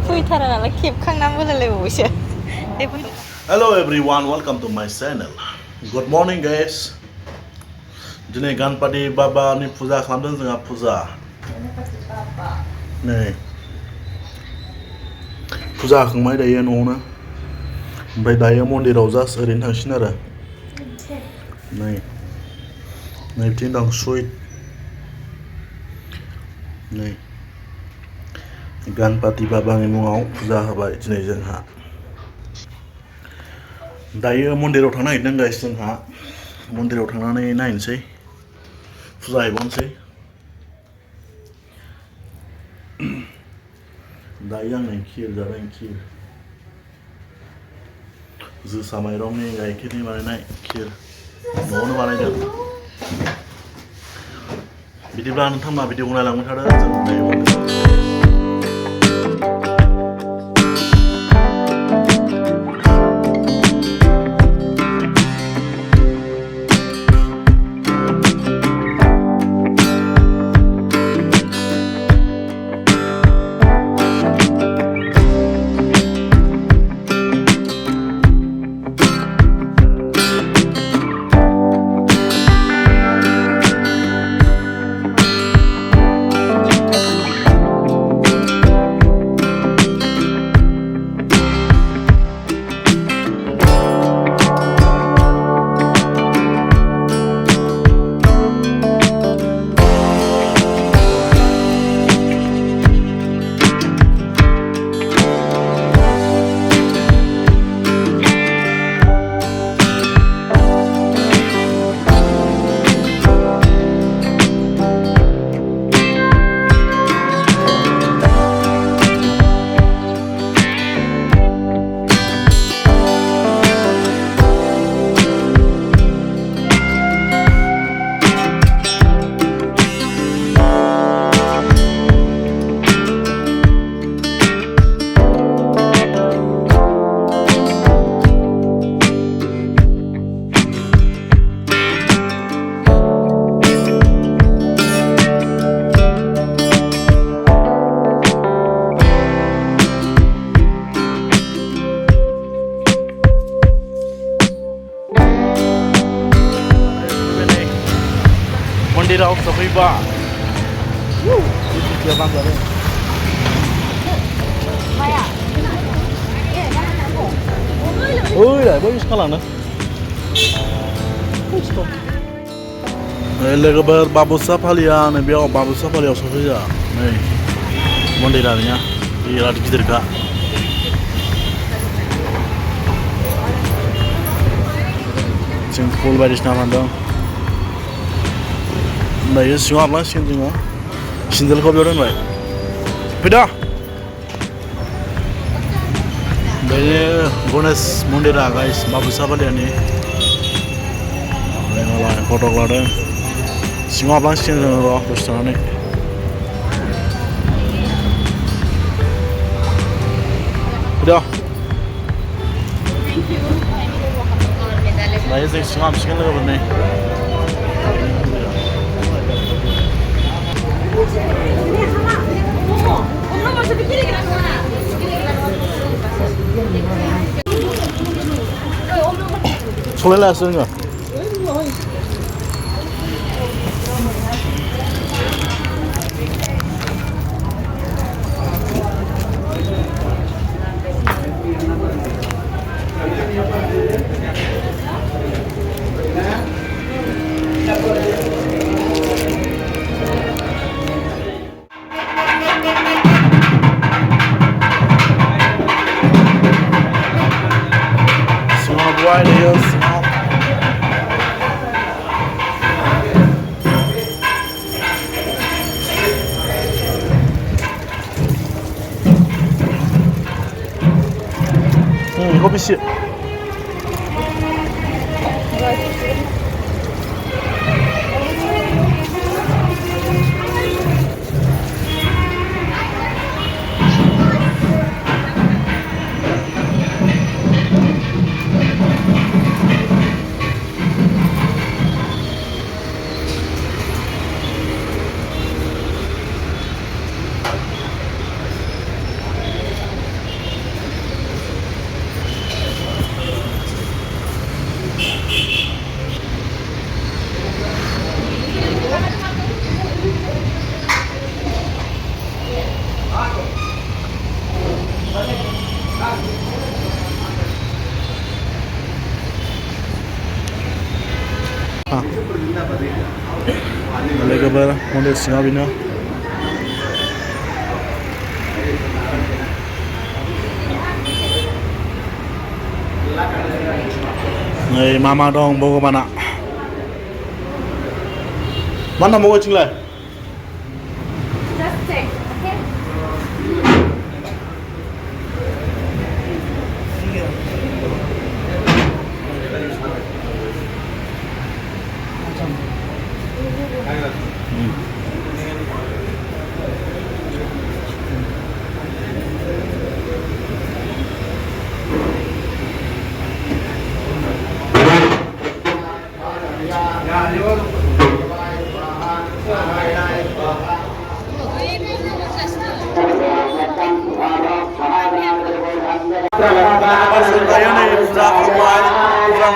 फैथारा नालाय खेबखांना मोजांलायबावोसो Hello everyone, welcome to my channel. Good morning guys. दिनै ganpati बाबानि फुजा खालामदों जोंहा फुजा. नै फुजा होखांबाय दायो न'आवनो. ओमफ्राय दायो मन्दिराव जास्ट ओरैनो थांसिन आरो. नै बिथिं दं सुइट. नै ganpati बाबानि मुङाव फुजा होबाय दिनै जोंहा. दायो मन्दिराव थांनो नागिरदों गाइस जोंहा. मन्दिराव थांनानै नायनोसै फुजा हैबावनोसै. दायो आं खिर जादों खिर. जोसा माइरंनि गाइखेरनि बानायनाय खिर न'आवनो बानायदों. बिदिब्ला नोंथांमोना भिडिअखौ नायलांबाय थादो जों दायो मन्दिराव सफैबाय. ओइलाय बै खालामनो लोगोफोर बाबुसा फालिया नै बेयाव बाबुसा फालियाव सफैया. नै मन्दिरानिया बिराद गिदिरखा. जों फुल बायदिसिना फानदों. दायो सिङाव हाबलांसिगोन जोङो. सिन्देलखौ बेयाव दोनबाय. फैदा बेनो गणेश मन्दिरा गाइस बाबुसा फालियानि. फटक लादों. सिङाव हाबलांसिगोन जोङो र' दसे थानानै. फैदा दायो जों सिङाव हाबसिगोन लोगोफोर. नै सलायलायासै नोङो. Right here, 이거 비시. मन्दिर सिङा बेनो नै मा दं भगबाना मा नांबावगौ थिंलाय Just check, okay? दायो नै फुजा खालामबाय फुजा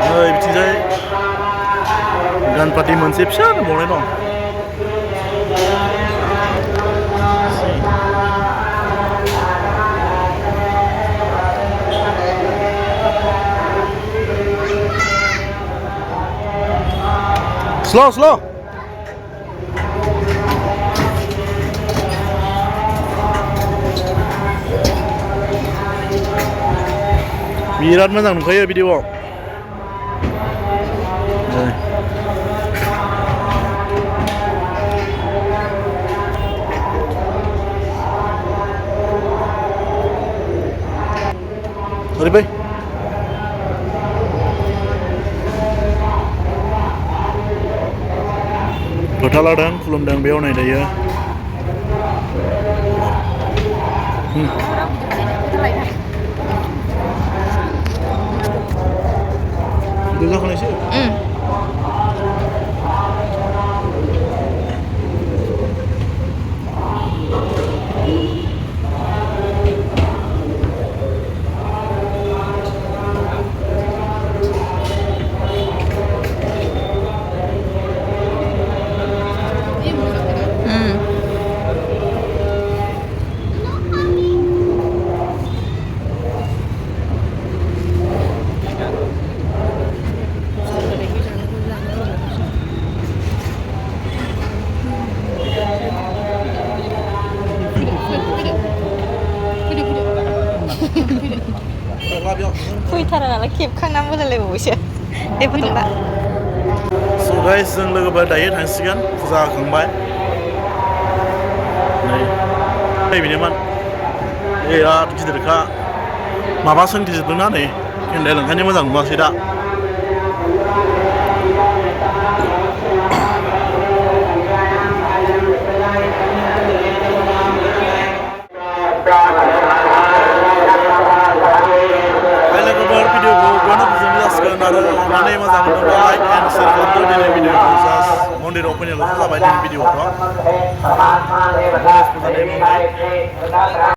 नै बिथिंजाय गानपाटि मोनसे फिसा दंबावनाय दं Slow. बिराद मोजां नुखायो भिडिअआव ओरै फै फोथा लादों खुलुमदों बेयाव नै दायो भिडिअ जाखानायसो फैथारा नालाय खेबखांनानै बोलायलायबावबायसो जेबो दंला स' गाइस जों लोगोफोर दायो थांसिगोन फुजा होखांबाय नै बेनोमोन बिराद गिदिरखा माबा सोंथेजोबदोंना नै केन्देल ओंखायनो मोजां नुवासै दा भिडिअखौ बेयावनो फोजोबनाय जासिगोन आरो अननानै मोजां मोनोब्ला लाइक एन्ड शेयार खालामदो दिनै भिडिअखौ जास्ट मन्दिराव फैनायल'सो जाबाय दिनै भिडिअआथ' गणेश फुजानि मुङै